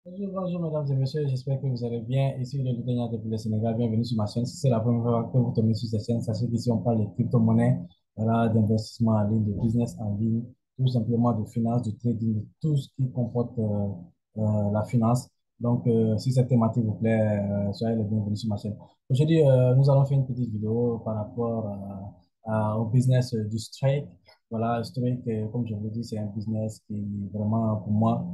Bonjour, bonjour, mesdames et messieurs, j'espère que vous allez bien. Ici, le Lieutenant depuis le Sénégal, bienvenue sur ma chaîne. Si c'est la première fois que vous tombez sur cette chaîne, sachez qu'ici, on parle de crypto-monnaies, voilà, d'investissement en ligne, de business en ligne, tout simplement de finance, de trading, de tout ce qui comporte la finance. Donc, si cette thématique vous plaît, soyez les bienvenus sur ma chaîne. Aujourd'hui, nous allons faire une petite vidéo par rapport au business du Strike. Voilà, Strike, comme je vous l'ai dit, c'est un business qui, vraiment, pour moi,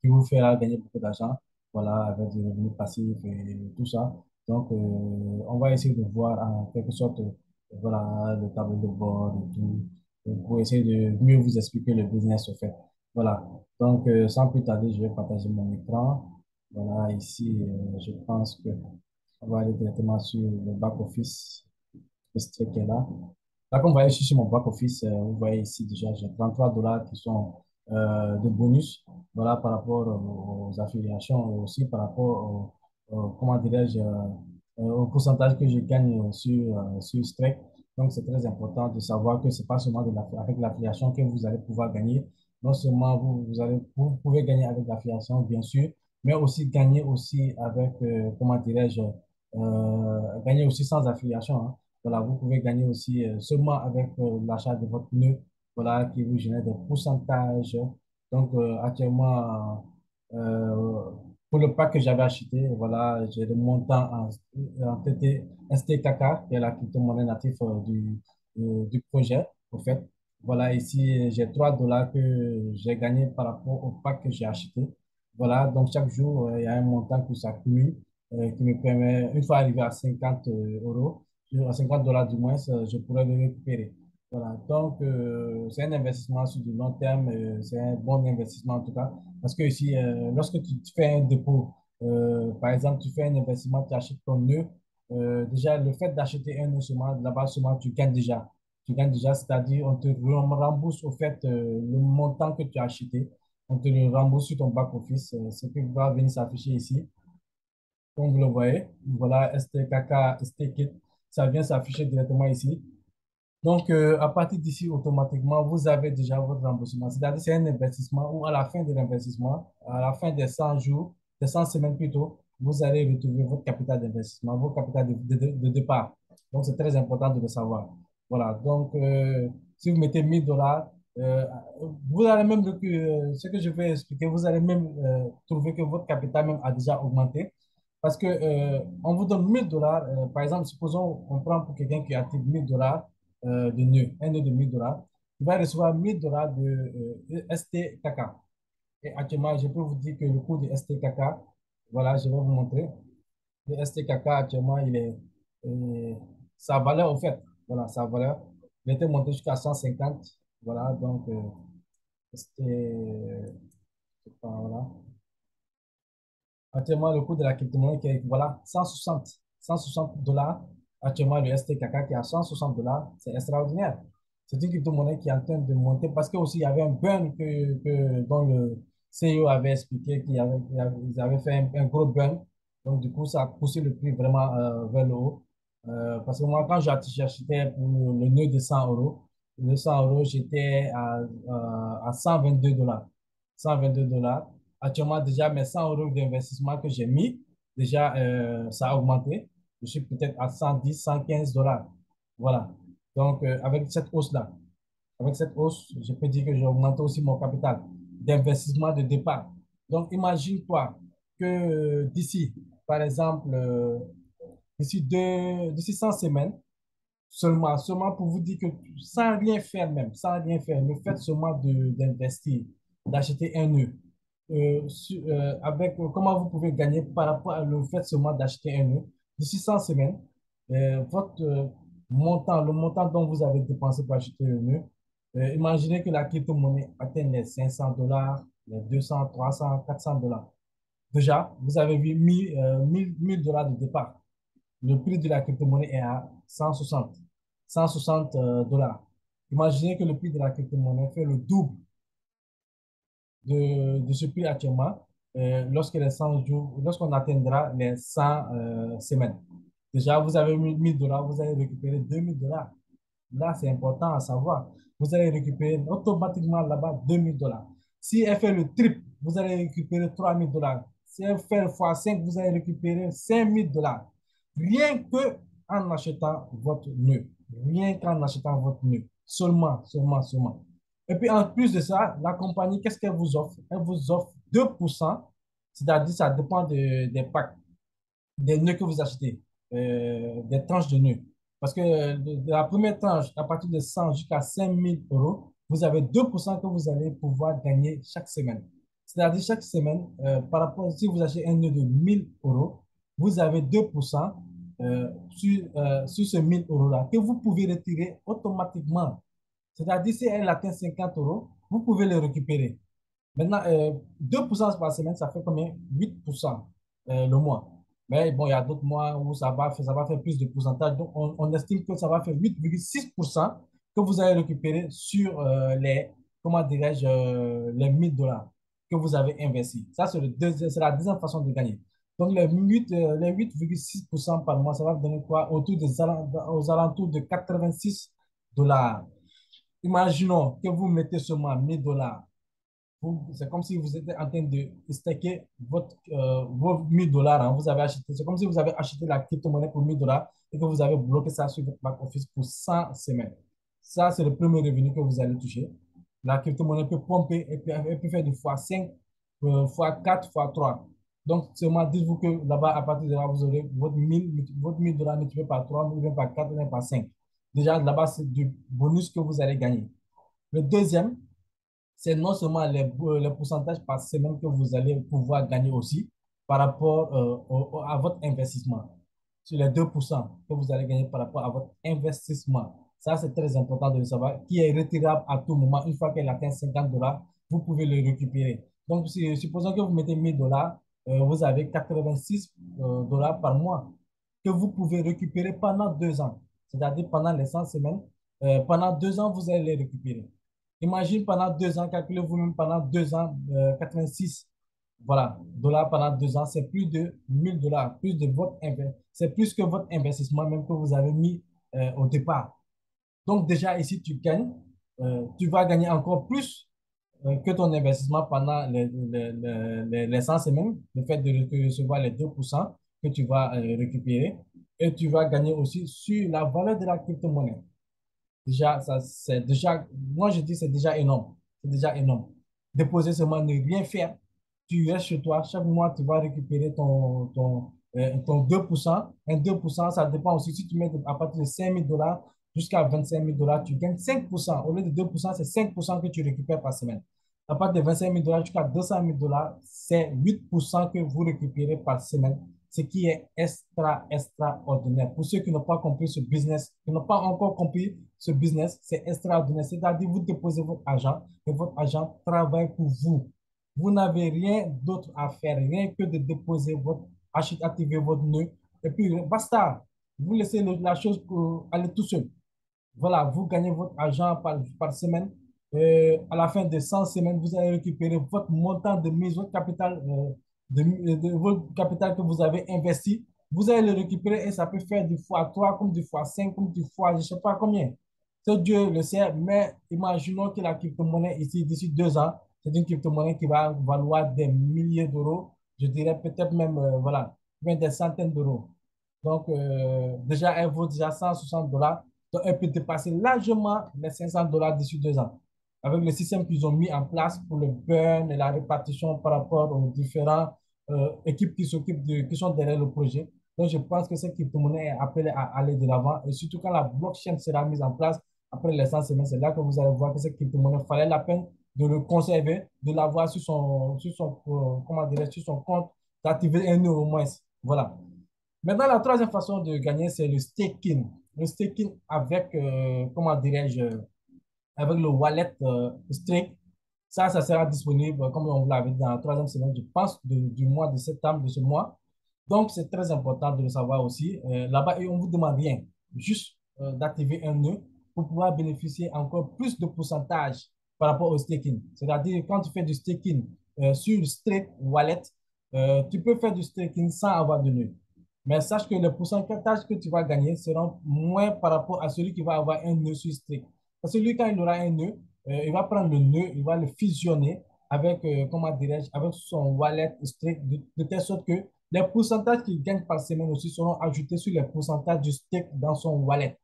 qui vous fera gagner beaucoup d'argent, voilà, avec des revenus passifs et tout ça. Donc, on va essayer de voir en quelque sorte, voilà, le tableau de bord et tout, pour essayer de mieux vous expliquer le business au fait. Voilà. Donc, sans plus tarder, je vais partager mon écran. Voilà, ici, je pense que on va aller directement sur le back-office, le strict qui est là. Là, comme vous voyez ici sur mon back-office, vous voyez ici déjà, j'ai 33 dollars qui sont de bonus, voilà, par rapport aux affiliations et aussi par rapport comment dirais-je, au pourcentage que je gagne sur Strike. Donc, c'est très important de savoir que c'est pas seulement avec l'affiliation que vous allez pouvoir gagner. Non seulement vous pouvez gagner avec l'affiliation, bien sûr, mais aussi gagner aussi avec, comment dirais-je, gagner aussi sans affiliation, hein. Voilà, vous pouvez gagner aussi seulement avec l'achat de votre nœud, voilà, qui vous génère des pourcentages. Donc, actuellement, euh, pour le pack que j'avais acheté, voilà, j'ai le montant en TT, STKK, qui est la crypto-monnaie native du projet, au fait. Voilà, ici, j'ai 3 dollars que j'ai gagné par rapport au pack que j'ai acheté. Voilà, donc chaque jour, il y a un montant qui s'accumule, qui me permet, une fois arrivé à 50 euros, à 50 dollars du moins, je pourrais le récupérer. Voilà, donc c'est un investissement sur du long terme, c'est un bon investissement en tout cas, parce que ici, lorsque tu fais un dépôt, par exemple, tu fais un investissement, tu achètes ton nœud, déjà le fait d'acheter un nœud seulement, là-bas seulement, tu gagnes déjà. Tu gagnes déjà, c'est-à-dire on te rembourse au fait le montant que tu as acheté, on te le rembourse sur ton back-office, ce qui va venir s'afficher ici. Comme vous le voyez, voilà, STKK, STKit, ça vient s'afficher directement ici. Donc, à partir d'ici, automatiquement, vous avez déjà votre remboursement. C'est-à-dire, c'est un investissement où à la fin de l'investissement, à la fin des 100 jours, des 100 semaines plutôt, vous allez retrouver votre capital d'investissement, votre capital de départ. Donc, c'est très important de le savoir. Voilà. Donc, si vous mettez 1000 dollars, vous allez même, ce que je vais expliquer, vous allez même trouver que votre capital même a déjà augmenté. Parce que, on vous donne 1000 dollars, par exemple, supposons, on prend pour quelqu'un qui active 1000 dollars de nœud, un nœud de 1000 dollars, il va recevoir 1000 dollars de STKK. Et actuellement, je peux vous dire que le coût de STKK, voilà, je vais vous montrer. Le STKK, actuellement, il est, euh, sa valeur, au fait, voilà, sa valeur, il était monté jusqu'à 150. Voilà, donc, c'était, voilà. Actuellement, le coût de la crypto-monnaie qui est, voilà, 160 dollars. Actuellement, le STKK qui est à 160 dollars, c'est extraordinaire. C'est une crypto-monnaie qui est en train de monter parce que aussi il y avait un burn dont le CEO avait expliqué ils avaient fait un gros burn. Donc, du coup, ça a poussé le prix vraiment vers le haut. Parce que moi, quand j'achetais pour le nœud de 100 euros, le 100 euros, j'étais à 122 dollars. 122 dollars. Actuellement, déjà, mes 100 euros d'investissement que j'ai mis, déjà, ça a augmenté. Je suis peut-être à 110, 115 dollars. Voilà. Donc, avec cette hausse-là, avec cette hausse, je peux dire que j'ai augmenté aussi mon capital d'investissement de départ. Donc, imagine-toi que d'ici, par exemple, d'ici 100 semaines, seulement pour vous dire que sans rien faire même, sans rien faire, le fait seulement d'investir, d'acheter un nœud, avec comment vous pouvez gagner par rapport à le fait seulement d'acheter un nœud, d'ici 100 semaines, votre montant, le montant dont vous avez dépensé pour acheter le nœud, imaginez que la crypto-monnaie atteigne les 500 dollars, les 200, 300, 400 dollars. Déjà, vous avez vu 1000 dollars de départ. Le prix de la crypto-monnaie est à 160 dollars. Imaginez que le prix de la crypto-monnaie fait le double de ce prix actuellement lorsque les 100 jours, lorsqu'on atteindra les 100 semaines. Déjà, vous avez mis 1000 dollars, vous allez récupérer 2000 dollars. Là, c'est important à savoir. Vous allez récupérer automatiquement là-bas 2000 dollars. Si elle fait le triple, vous allez récupérer 3 000 dollars. Si elle fait le fois 5, vous allez récupérer 5 000 dollars. Rien que en achetant votre nœud. Rien qu'en achetant votre nœud. Seulement, seulement, seulement. Et puis en plus de ça, la compagnie, qu'est-ce qu'elle vous offre? Elle vous offre 2%, c'est-à-dire ça dépend des packs, des nœuds que vous achetez, des tranches de nœuds. Parce que de la première tranche, à partir de 100 jusqu'à 5 000 euros, vous avez 2% que vous allez pouvoir gagner chaque semaine. C'est-à-dire chaque semaine, par rapport, si vous achetez un nœud de 1 000 euros, vous avez 2% sur ce 1 000 euros-là que vous pouvez retirer automatiquement. C'est-à-dire si elle atteint 50 euros, vous pouvez le récupérer. Maintenant, 2% par semaine, ça fait combien? 8% le mois. Mais bon, il y a d'autres mois où ça va faire plus de pourcentage. Donc, on estime que ça va faire 8,6% que vous allez récupérer sur comment dirais-je, les 1000 dollars que vous avez investis. Ça, c'est la deuxième façon de gagner. Donc, les 8,6% par mois, ça va vous donner quoi? Aux alentours de 86 dollars. Imaginons que vous mettez seulement 1000 dollars. C'est comme si vous étiez en train de stacker vos 1000 dollars, hein. Vous avez acheté, c'est comme si vous avez acheté la crypto-monnaie pour 1000 dollars et que vous avez bloqué ça sur votre back-office pour 100 semaines. Ça, c'est le premier revenu que vous allez toucher. La crypto-monnaie peut pomper et puis elle peut faire du x5, x4, x3. Donc, seulement dites-vous que là-bas, à partir de là, vous aurez votre 1000 dollars multiplié par 3, ou bien par 4, ou bien par 5. Déjà, là-bas, c'est du bonus que vous allez gagner. Le deuxième, c'est non seulement les pourcentages par semaine que vous allez pouvoir gagner aussi par rapport à votre investissement. Sur les 2% que vous allez gagner par rapport à votre investissement. Ça, c'est très important de le savoir, qui est retirable à tout moment. Une fois qu'elle atteint 50 dollars, vous pouvez le récupérer. Donc, supposons que vous mettez 1000 dollars, vous avez 86 dollars par mois que vous pouvez récupérer pendant 2 ans. C'est-à-dire pendant les 100 semaines, pendant 2 ans, vous allez les récupérer. Imagine pendant 2 ans, calculez vous-même pendant 2 ans, 86 voilà, dollars pendant 2 ans, c'est plus de 1000 dollars, c'est plus que votre investissement même que vous avez mis au départ. Donc déjà ici, tu gagnes, tu vas gagner encore plus que ton investissement pendant les 100 semaines, le fait de recevoir les 2% que tu vas récupérer, et tu vas gagner aussi sur la valeur de la crypto-monnaie. Déjà, ça, c'est déjà, moi je dis c'est déjà énorme. C'est déjà énorme. Déposer seulement, ne rien faire. Tu restes chez toi. Chaque mois, tu vas récupérer ton 2%. Un 2%, ça dépend aussi. Si tu mets à partir de 5 000 dollars jusqu'à 25 000 dollars, tu gagnes 5%. Au lieu de 2%, c'est 5% que tu récupères par semaine. À partir de 25 000 dollars jusqu'à 200 000 dollars, c'est 8% que vous récupérez par semaine, ce qui est extraordinaire. Pour ceux qui n'ont pas compris ce business, qui n'ont pas encore compris ce business, c'est extraordinaire. C'est-à-dire, vous déposez votre argent et votre argent travaille pour vous. Vous n'avez rien d'autre à faire, rien que de déposer activer votre nœud, et puis basta. Vous laissez la chose aller tout seul. Voilà, vous gagnez votre argent par semaine. À la fin de 100 semaines, vous allez récupérer votre montant de mise, votre capital, votre capital que vous avez investi. Vous allez le récupérer et ça peut faire du x3, comme du x5, comme du fois, je ne sais pas combien. C'est Dieu le sait, mais imaginons que la crypto-monnaie ici, d'ici 2 ans, c'est une crypto-monnaie qui va valoir des milliers d'euros. Je dirais peut-être même, voilà, même des centaines d'euros. Donc, déjà, elle vaut déjà 160 dollars. Donc, elle peut dépasser largement les 500 dollars d'ici 2 ans. Avec le système qu'ils ont mis en place pour le burn et la répartition par rapport aux différentes équipes qui sont derrière le projet. Donc, je pense que cette crypto-monnaie est appelée à aller de l'avant. Et surtout quand la blockchain sera mise en place après les 100 semaines, c'est là que vous allez voir que cette crypto-monnaie fallait la peine de le conserver, de l'avoir comment dirais sur son compte, d'activer un euro au moins. Voilà. Maintenant, la troisième façon de gagner, c'est le staking. Le staking avec, comment dirais-je, avec le wallet Stake. Ça sera disponible, comme on vous l'avait dit, dans la troisième semaine, je pense, du mois de septembre de ce mois. Donc, c'est très important de le savoir aussi. Là-bas, et on ne vous demande rien, juste d'activer un nœud pour pouvoir bénéficier encore plus de pourcentage par rapport au staking. C'est-à-dire, quand tu fais du staking sur le Stake Wallet, tu peux faire du staking sans avoir de nœud. Mais sache que le pourcentage que tu vas gagner sera moins par rapport à celui qui va avoir un nœud sur Stake. Parce que lui, quand il aura un nœud, il va prendre le nœud, il va le fusionner avec, comment dirais-je, avec son wallet strict, de telle sorte que les pourcentages qu'il gagne par semaine aussi seront ajoutés sur les pourcentages du stake dans son wallet.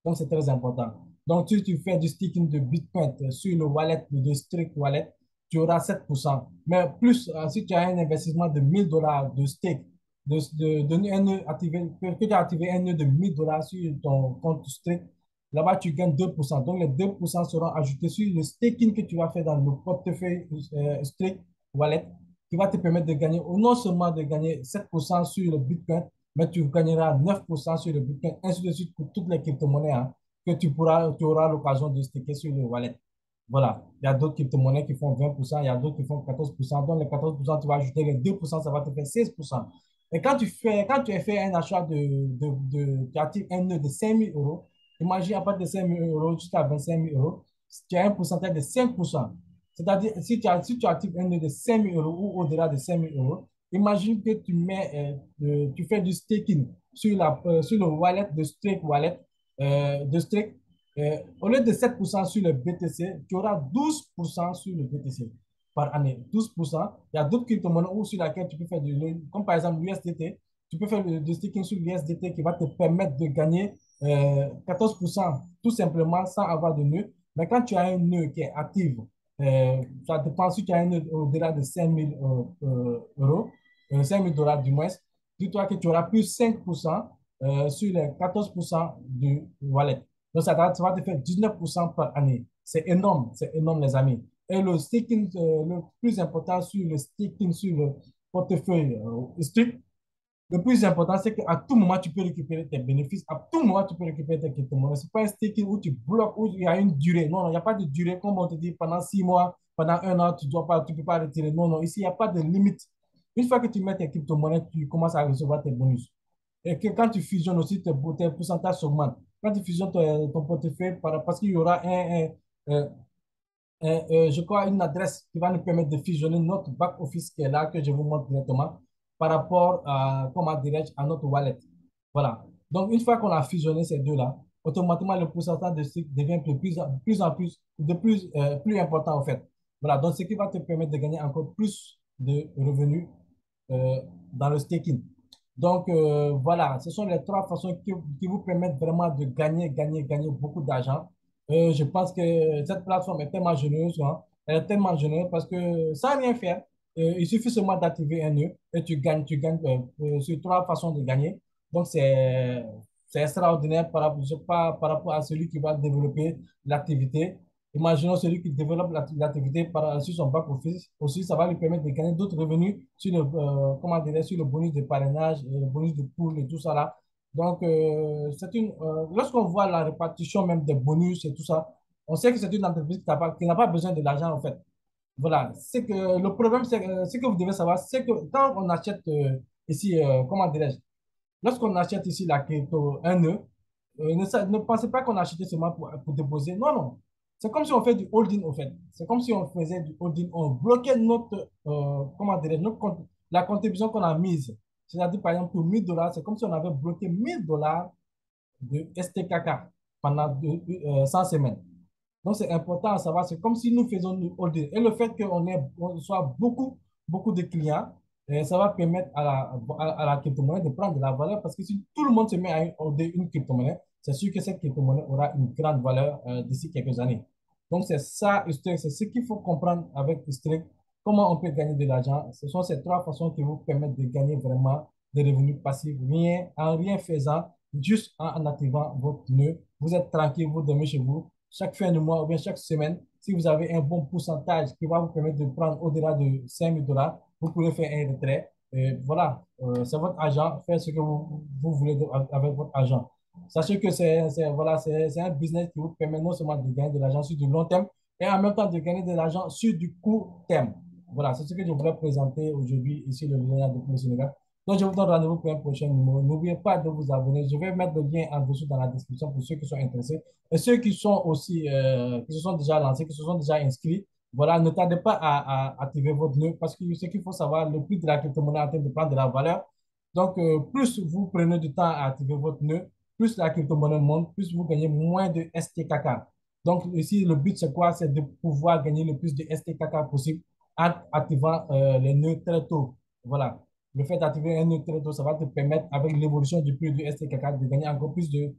Donc, c'est très important. Donc, si tu fais du staking de Bitcoin sur le wallet de Strict Wallet, tu auras 7%. Mais plus, si tu as un investissement de $1000 de stake, de un nœud activé, que tu as activé un nœud de $1000 sur ton compte Strict, là-bas, tu gagnes 2%. Donc, les 2% seront ajoutés sur le staking que tu vas faire dans le portefeuille Strict Wallet, qui va te permettre de gagner, ou non seulement de gagner 7% sur le Bitcoin, mais tu gagneras 9% sur le Bitcoin, ainsi de suite pour toutes les crypto-monnaies hein, que tu auras l'occasion de staker sur le wallet. Voilà, il y a d'autres crypto-monnaies qui font 20%, il y a d'autres qui font 14%. Donc, les 14%, tu vas ajouter les 2%, ça va te faire 16%. Et quand tu as fait un achat tu actives un nœud de 5 000 euros, imagine à partir de 5 000 euros jusqu'à 25 000 euros, tu as un pourcentage de 5%. C'est-à-dire, si tu actives un nœud de 5 000 euros ou au-delà de 5 000 euros, imagine que tu fais du staking sur le wallet de Stake Wallet, de Stake. Au lieu de 7% sur le BTC, tu auras 12% sur le BTC par année. 12%. Il y a d'autres crypto-monnaies sur lesquelles tu peux faire comme par exemple l'USDT. Tu peux faire du staking sur l'USDT qui va te permettre de gagner 14% tout simplement sans avoir de nœud. Mais quand tu as un nœud qui est actif, ça dépend si tu as un nœud au-delà de 5 000 euros, 5 000 dollars du moins, dis-toi que tu auras plus 5% sur les 14% du wallet. Donc, ça va te faire 19% par année. C'est énorme, les amis. Et le staking, le plus important sur le staking, sur le portefeuille strict, le plus important, c'est qu'à tout moment, tu peux récupérer tes bénéfices. À tout moment, tu peux récupérer tes crypto-monnaies. Ce n'est pas un staking où tu bloques, où il y a une durée. Non, non, il n'y a pas de durée. Comme on te dit, pendant 6 mois, pendant un an, tu ne peux pas retirer. Non, non, ici, il n'y a pas de limite. Une fois que tu mets tes crypto-monnaies, tu commences à recevoir tes bonus. Et que quand tu fusionnes aussi, tes pourcentages s'augmentent. Quand tu fusionnes ton portefeuille, parce qu'il y aura un, je crois, une adresse qui va nous permettre de fusionner notre back-office qui est là, que je vous montre directement, par rapport à, comment dirais-je, à notre wallet. Voilà. Donc, une fois qu'on a fusionné ces deux-là, automatiquement, le pourcentage de cycle devient plus en plus, plus important, en fait. Voilà. Donc, ce qui va te permettre de gagner encore plus de revenus dans le staking. Donc, voilà, ce sont les trois façons qui vous permettent vraiment de gagner beaucoup d'argent. Je pense que cette plateforme est tellement généreuse, hein. Elle est tellement généreuse parce que sans rien faire, il suffit seulement d'activer un nœud et tu gagnes sur trois façons de gagner. Donc, c'est extraordinaire je sais pas, par rapport à celui qui va développer l'activité. Imaginons celui qui développe l'activité sur son back-office. Aussi, ça va lui permettre de gagner d'autres revenus sur comment dire, sur le bonus de parrainage, le bonus de pool et tout ça là. Donc, lorsqu'on voit la répartition même des bonus et tout ça, on sait que c'est une entreprise qui n'a pas besoin de l'argent en fait. Voilà. C'est que le problème, ce que vous devez savoir, c'est que quand on achète ici, comment dirais-je, lorsqu'on achète ici la crypto, un nœud, ne pensez pas qu'on a acheté seulement pour déposer. Non, non. C'est comme si on fait du holding, au fait. C'est comme si on faisait du holding. On bloquait comment dire, la contribution qu'on a mise. C'est-à-dire, par exemple, pour $1000, c'est comme si on avait bloqué $1000 de STKK pendant 100 semaines. Donc, c'est important à savoir. C'est comme si nous faisons du holding. Et le fait on soit beaucoup de clients, ça va permettre à la crypto-monnaie de prendre de la valeur parce que si tout le monde se met à holder une crypto-monnaie, c'est sûr que cette crypto-monnaie aura une grande valeur d'ici quelques années. Donc, c'est ça, c'est ce qu'il faut comprendre avec Strict. Comment on peut gagner de l'argent? Ce sont ces trois façons qui vous permettent de gagner vraiment des revenus passifs, en rien faisant, juste en activant votre nœud. Vous êtes tranquille, vous dormez chez vous. Chaque fin de mois ou bien chaque semaine, si vous avez un bon pourcentage qui va vous permettre de prendre au-delà de 5 000 dollars, vous pouvez faire un retrait. Et voilà, c'est votre argent, faites ce que vous voulez avec votre argent. Sachez que voilà, c'est un business qui vous permet non seulement de gagner de l'argent sur du long terme, et en même temps de gagner de l'argent sur du court terme. Voilà, c'est ce que je voulais présenter aujourd'hui ici le lien de le Sénégal. Donc, je vous donne rendez-vous pour un prochain numéro. N'oubliez pas de vous abonner. Je vais mettre le lien en dessous dans la description pour ceux qui sont intéressés. Et ceux qui sont aussi, qui se sont déjà lancés, qui se sont déjà inscrits, voilà, ne tardez pas à activer votre nœud parce que ce qu'il faut savoir, le prix de la crypto-monnaie est en train de prendre de la valeur. Donc, plus vous prenez du temps à activer votre nœud, plus la crypto-monnaie monte, plus vous gagnez moins de STKK. Donc, ici, le but, c'est quoi? C'est de pouvoir gagner le plus de STKK possible en activant les nœuds très tôt. Voilà. Le fait d'activer un nœud très tôt, ça va te permettre, avec l'évolution du prix du STK4, de gagner encore plus de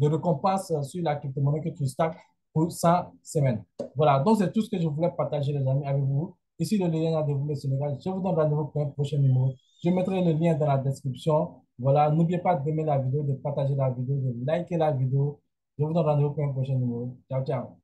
récompenses sur la crypto-monnaie que tu stacks pour 100 semaines. Voilà. Donc, c'est tout ce que je voulais partager, les amis, avec vous. Ici, le lien de vous, le Sénégal. Je vous donne rendez-vous pour un prochain numéro. Je mettrai le lien dans la description. Voilà. N'oubliez pas d'aimer la vidéo, de partager la vidéo, de liker la vidéo. Je vous donne rendez-vous pour un prochain numéro. Ciao, ciao.